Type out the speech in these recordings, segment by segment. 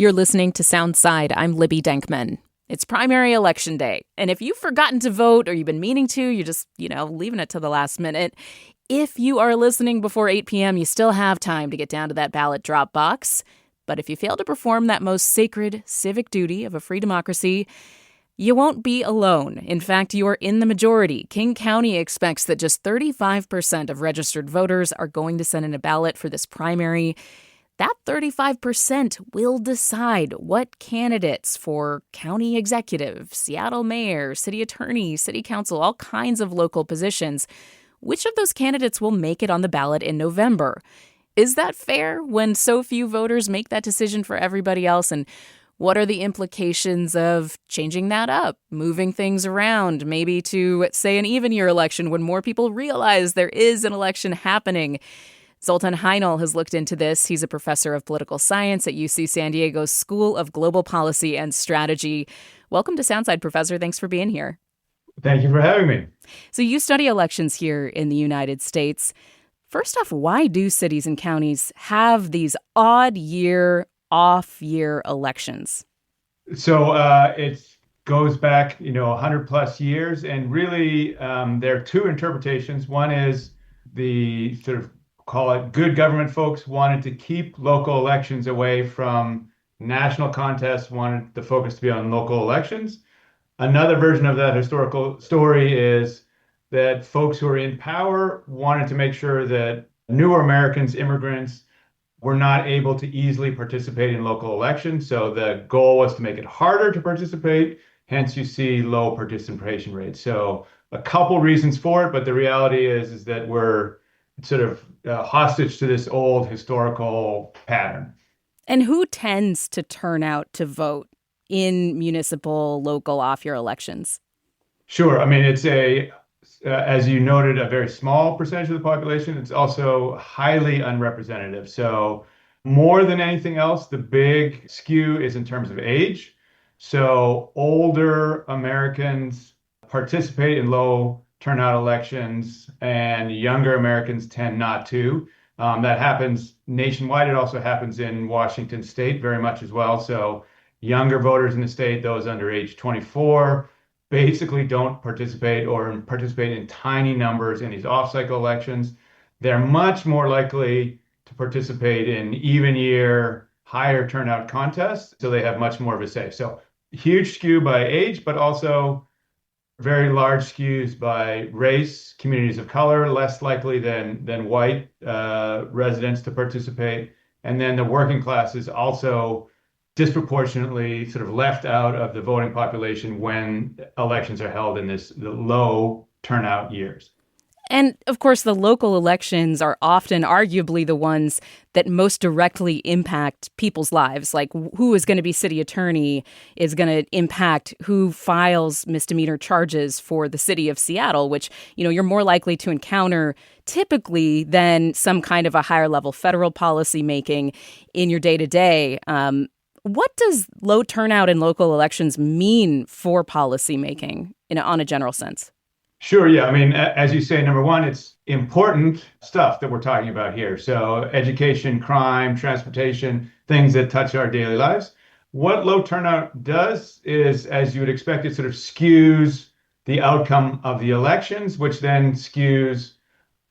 You're listening to Soundside. I'm Libby Denkman. It's primary election day, and if you've forgotten to vote or you've been meaning to, you're just, leaving it to the last minute. If you are listening before 8 p.m., you still have time to get down to that ballot drop box. But if you fail to perform that most sacred civic duty of a free democracy, you won't be alone. In fact, you are in the majority. King County expects that just 35% of registered voters are going to send in a ballot for this primary. That 35% will decide what candidates for county executive, Seattle mayor, city attorney, city council, all kinds of local positions, which of those candidates will make it on the ballot in November. Is that fair when so few voters make that decision for everybody else? And what are the implications of changing that up, moving things around, maybe to, say, an even year election when more people realize there is an election happening? Zoltan Hajnal has looked into this. He's a professor of political science at UC San Diego's School of Global Policy and Strategy. Welcome to Soundside, Professor. Thanks for being here. Thank you for having me. So you study elections here in the United States. First off, why do cities and counties have these odd year, off year elections? So it goes back, 100 plus years. And really, there are two interpretations. One is the sort of call it good government folks wanted to keep local elections away from national contests, wanted the focus to be on local elections. Another version of that historical story is that folks who are in power wanted to make sure that newer Americans, immigrants, were not able to easily participate in local elections. So the goal was to make it harder to participate. Hence, you see low participation rates. So a couple reasons for it, but the reality is that we're sort of hostage to this old historical pattern. And who tends to turn out to vote in municipal, local, off-year elections? Sure. I mean, it's as you noted, a very small percentage of the population. It's also highly unrepresentative. So more than anything else, the big skew is in terms of age. So older Americans participate in low turnout elections and younger Americans tend not to. That happens nationwide. It also happens in Washington state very much as well. So younger voters in the state, those under age 24, basically don't participate or participate in tiny numbers in these off-cycle elections. They're much more likely to participate in even year, higher turnout contests. So they have much more of a say. So huge skew by age, but also very large skews by race, communities of color, less likely than white residents to participate. And then the working class is also disproportionately sort of left out of the voting population when elections are held in the low turnout years. And, of course, the local elections are often arguably the ones that most directly impact people's lives. Like who is going to be city attorney is going to impact who files misdemeanor charges for the city of Seattle, which, you're more likely to encounter typically than some kind of a higher level federal policy making in your day to day. What does low turnout in local elections mean for policy making on a general sense? Sure. Yeah. I mean, as you say, number one, it's important stuff that we're talking about here. So education, crime, transportation, things that touch our daily lives. What low turnout does is, as you would expect, it sort of skews the outcome of the elections, which then skews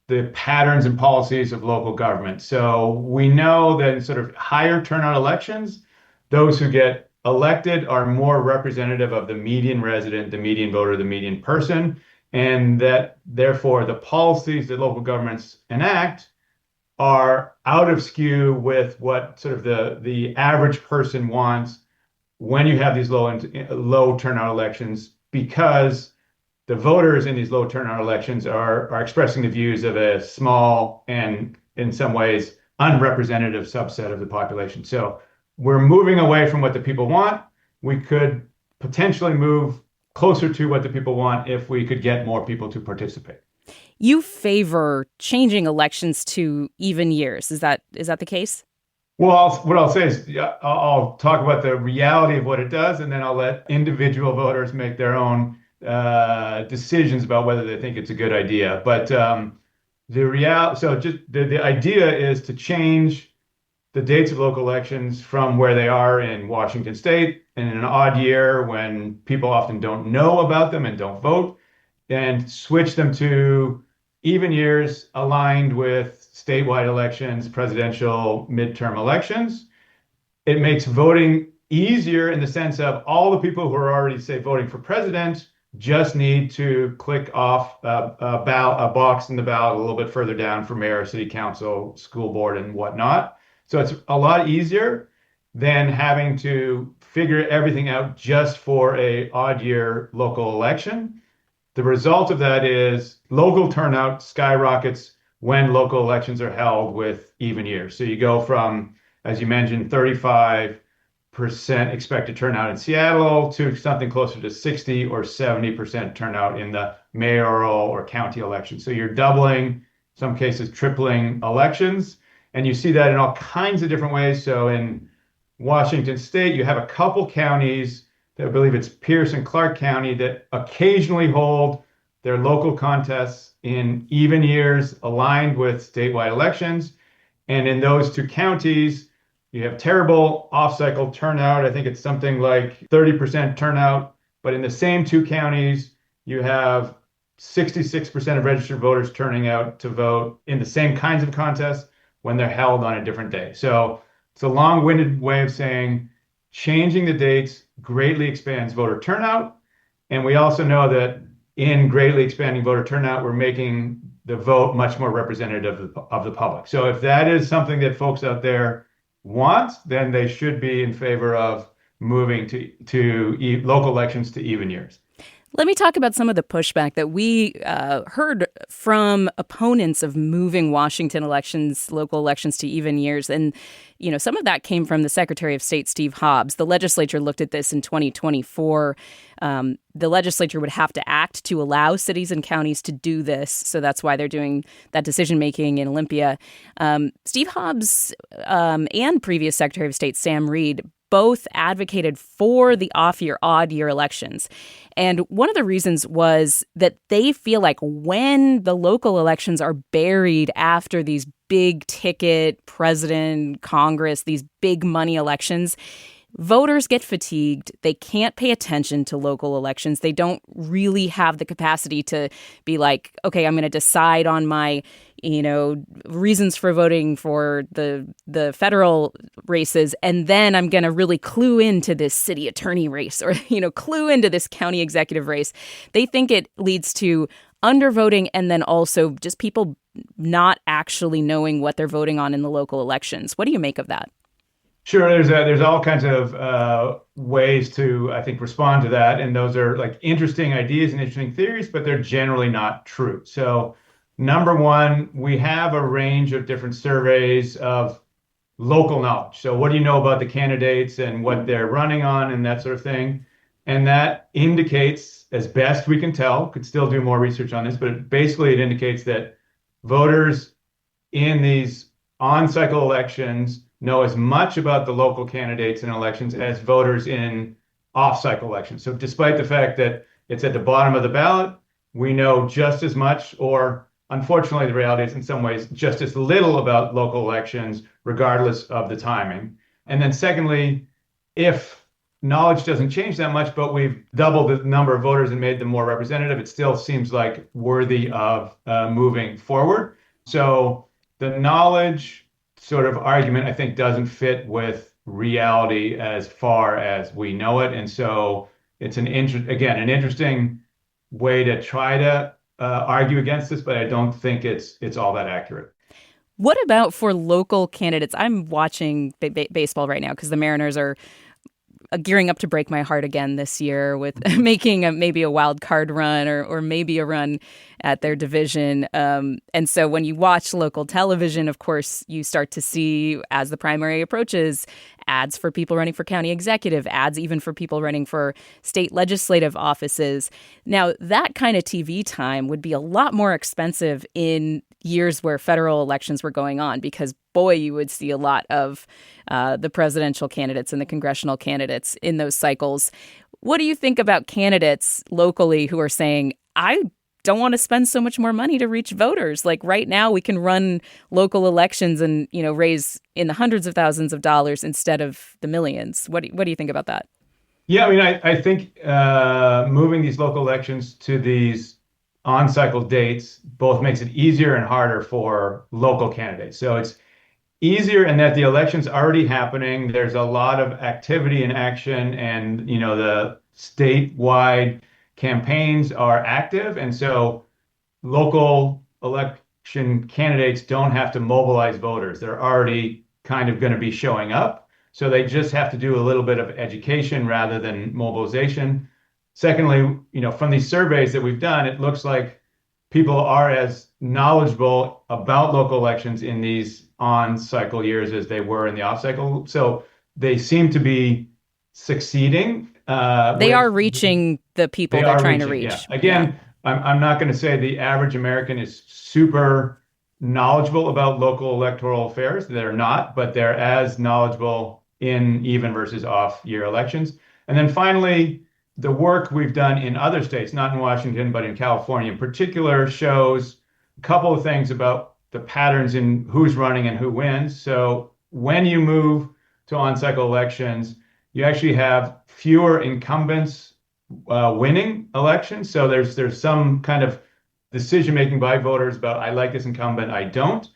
the patterns and policies of local government. So we know that in sort of higher turnout elections, those who get elected are more representative of the median resident, the median voter, the median person. And that therefore the policies that local governments enact are out of skew with what sort of the average person wants when you have these low turnout elections, because the voters in these low turnout elections are expressing the views of a small and in some ways unrepresentative subset of the population. So we're moving away from what the people want. We could potentially move closer to what the people want if we could get more people to participate. You favor changing elections to even years. Is that the case? Well, what I'll say is I'll talk about the reality of what it does, and then I'll let individual voters make their own decisions about whether they think it's a good idea. But the idea is to change the dates of local elections from where they are in Washington state, and in an odd year when people often don't know about them and don't vote, and switch them to even years aligned with statewide elections, presidential midterm elections. It makes voting easier in the sense of all the people who are already, say, voting for president just need to click off a box in the ballot a little bit further down for mayor, city council, school board, and whatnot. So it's a lot easier than having to figure everything out just for a odd year local election. The result of that is local turnout skyrockets when local elections are held with even years. So you go from, as you mentioned, 35% expected turnout in Seattle to something closer to 60 or 70% turnout in the mayoral or county elections. So you're doubling, in some cases tripling elections. And you see that in all kinds of different ways. So in Washington state, you have a couple counties, I believe it's Pierce and Clark County, that occasionally hold their local contests in even years aligned with statewide elections. And in those two counties, you have terrible off-cycle turnout. I think it's something like 30% turnout. But in the same two counties, you have 66% of registered voters turning out to vote in the same kinds of contests when they're held on a different day. So it's a long-winded way of saying changing the dates greatly expands voter turnout. And we also know that in greatly expanding voter turnout, we're making the vote much more representative of the public. So if that is something that folks out there want, then they should be in favor of moving to local elections to even years. Let me talk about some of the pushback that we heard from opponents of moving Washington elections, local elections to even years. And, you know, some of that came from the Secretary of State, Steve Hobbs. The legislature looked at this in 2024. The legislature would have to act to allow cities and counties to do this. So that's why they're doing that decision making in Olympia. Steve Hobbs and previous Secretary of State Sam Reed both advocated for the off-year, odd-year elections. And one of the reasons was that they feel like when the local elections are buried after these big-ticket president, Congress, these big money elections, voters get fatigued. They can't pay attention to local elections. They don't really have the capacity to be like, okay, I'm going to decide on my, reasons for voting for the federal races, and then I'm going to really clue into this city attorney race or, clue into this county executive race. They think it leads to undervoting and then also just people not actually knowing what they're voting on in the local elections. What do you make of that? Sure, there's all kinds of ways to, I think, respond to that. And those are like interesting ideas and interesting theories, but they're generally not true. So number one, we have a range of different surveys of local knowledge. So what do you know about the candidates and what they're running on and that sort of thing? And that indicates, as best we can tell, could still do more research on this, but basically it indicates that voters in these on-cycle elections know as much about the local candidates in elections as voters in off-cycle elections. So despite the fact that it's at the bottom of the ballot, we know just as much, or unfortunately the reality is in some ways just as little about local elections, regardless of the timing. And then secondly, if knowledge doesn't change that much, but we've doubled the number of voters and made them more representative, it still seems like worthy of moving forward. So the knowledge sort of argument, I think, doesn't fit with reality as far as we know it. And so it's an interesting way to try to argue against this, but I don't think it's all that accurate. What about for local candidates? I'm watching baseball right now because the Mariners are gearing up to break my heart again this year with making maybe a wild card run or maybe a run at their division. And so when you watch local television, of course, you start to see, as the primary approaches, ads for people running for county executive, ads even for people running for state legislative offices. Now, that kind of TV time would be a lot more expensive in years where federal elections were going on, because, boy, you would see a lot of the presidential candidates and the congressional candidates in those cycles. What do you think about candidates locally who are saying, I don't want to spend so much more money to reach voters. Like right now, we can run local elections and, raise in the hundreds of thousands of dollars instead of the millions. What do you think about that? Yeah, I mean, I think moving these local elections to these on-cycle dates both makes it easier and harder for local candidates. So it's easier in that the election's already happening. There's a lot of activity and action, and the statewide campaigns are active, and so local election candidates don't have to mobilize voters. They're already kind of going to be showing up. So they just have to do a little bit of education rather than mobilization. Secondly, from these surveys that we've done, it looks like people are as knowledgeable about local elections in these on-cycle years as they were in the off-cycle. So they seem to be succeeding. They are reaching the people they're trying to reach. Yeah. Again, I'm not going to say the average American is super knowledgeable about local electoral affairs. They're not, but they're as knowledgeable in even versus off-year elections. And then finally, the work we've done in other states, not in Washington, but in California in particular, shows a couple of things about the patterns in who's running and who wins. So when you move to on-cycle elections, you actually have fewer incumbents winning elections. So there's some kind of decision making by voters about I like this incumbent, I don't.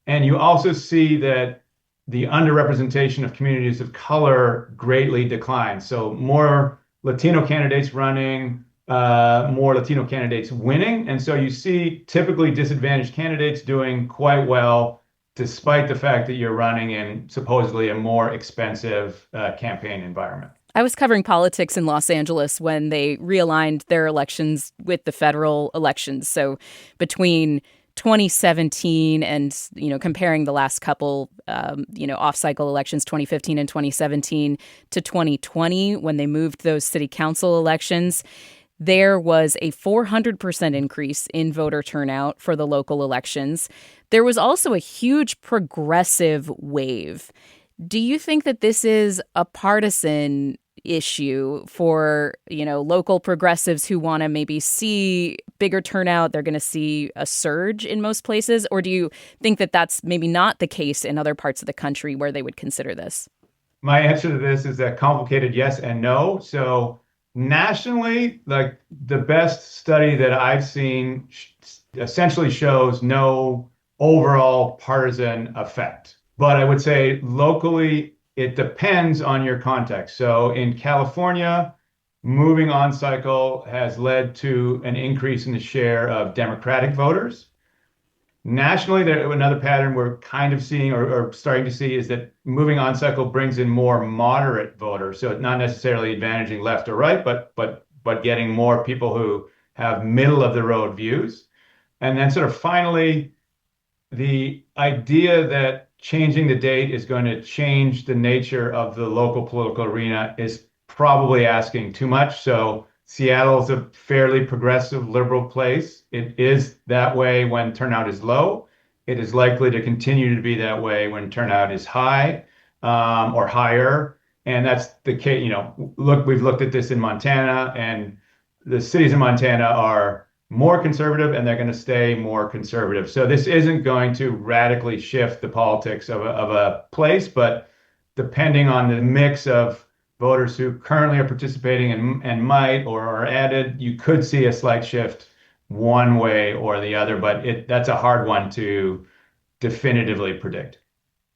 And you also see that the underrepresentation of communities of color greatly declines. So more Latino candidates running, more Latino candidates winning. And so you see typically disadvantaged candidates doing quite well, despite the fact that you're running in supposedly a more expensive campaign environment. I was covering politics in Los Angeles when they realigned their elections with the federal elections. So between 2017 and, comparing the last couple, off-cycle elections, 2015 and 2017 to 2020, when they moved those city council elections, there was a 400% increase in voter turnout for the local elections. There was also a huge progressive wave. Do you think that this is a partisan issue for, local progressives who want to maybe see bigger turnout? They're going to see a surge in most places? Or do you think that that's maybe not the case in other parts of the country where they would consider this? My answer to this is a complicated yes and no. So nationally, like the best study that I've seen essentially shows no overall partisan effect. But I would say locally, it depends on your context. So in California, moving on cycle has led to an increase in the share of Democratic voters. Nationally, another pattern we're kind of seeing or starting to see is that moving on cycle brings in more moderate voters. So it's not necessarily advantaging left or right, but getting more people who have middle of the road views. And then sort of finally, the idea that changing the date is going to change the nature of the local political arena is probably asking too much. So Seattle is a fairly progressive liberal place. It is that way when turnout is low. It is likely to continue to be that way when turnout is high or higher. And that's the case. We've looked at this in Montana, and the cities in Montana are more conservative, and they're going to stay more conservative. So this isn't going to radically shift the politics of a place, but depending on the mix of voters who currently are participating and might or are added, you could see a slight shift one way or the other, but that's a hard one to definitively predict.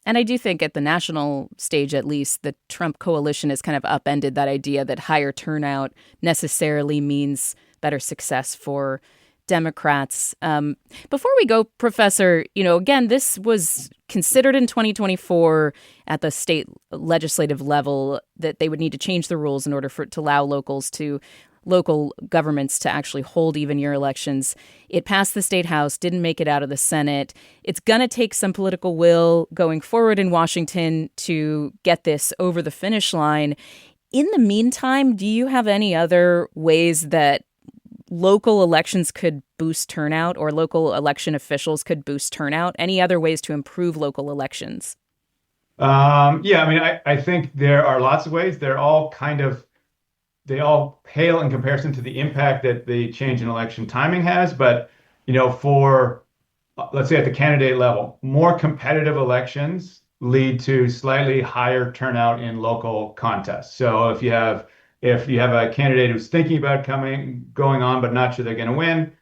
And I do think at the national stage, at least, the Trump coalition has kind of upended that idea that higher turnout necessarily means better success for Democrats. Before we go, Professor, again, this was considered in 2024 at the state legislative level that they would need to change the rules in order to allow local governments to actually hold even year elections. It passed the state house, didn't make it out of the Senate. It's going to take some political will going forward in Washington to get this over the finish line. In the meantime, do you have any other ways that local elections could boost turnout or local election officials could boost turnout? Any other ways to improve local elections? I think there are lots of ways. They're all kind of they all pale in comparison to the impact that the change in election timing has. But, for let's say at the candidate level, more competitive elections lead to slightly higher turnout in local contests. So if you have a candidate who's thinking about going on but not sure they're going to win,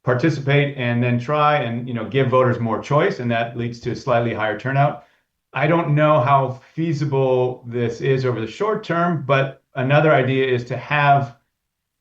participate and then try and give voters more choice, and that leads to a slightly higher turnout. I don't know how feasible this is over the short term, but another idea is to have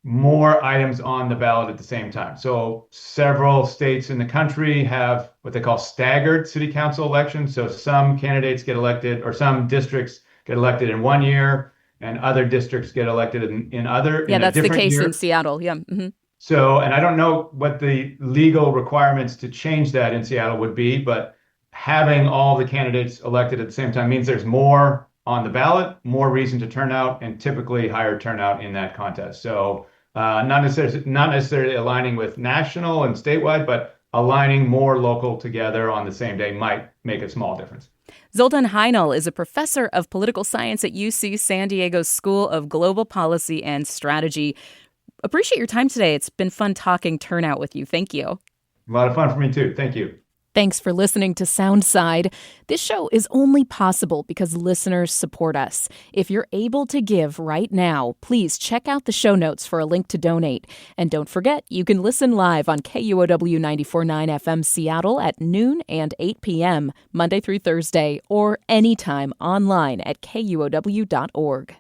more items on the ballot at the same time. So several states in the country have what they call staggered city council elections. So some candidates get elected, or some districts get elected in one year, and other districts get elected in that's a the different case year. in Seattle. Yeah. Mm-hmm. So, and I don't know what the legal requirements to change that in Seattle would be, but having all the candidates elected at the same time means there's more on the ballot, more reason to turn out, and typically higher turnout in that contest. So, not necessarily aligning with national and statewide, but aligning more local together on the same day might make a small difference. Zoltan Hajnal is a professor of political science at UC San Diego's School of Global Policy and Strategy. Appreciate your time today. It's been fun talking turnout with you. Thank you. A lot of fun for me, too. Thank you. Thanks for listening to Soundside. This show is only possible because listeners support us. If you're able to give right now, please check out the show notes for a link to donate. And don't forget, you can listen live on KUOW 94.9 FM Seattle at noon and 8 p.m., Monday through Thursday, or anytime online at KUOW.org.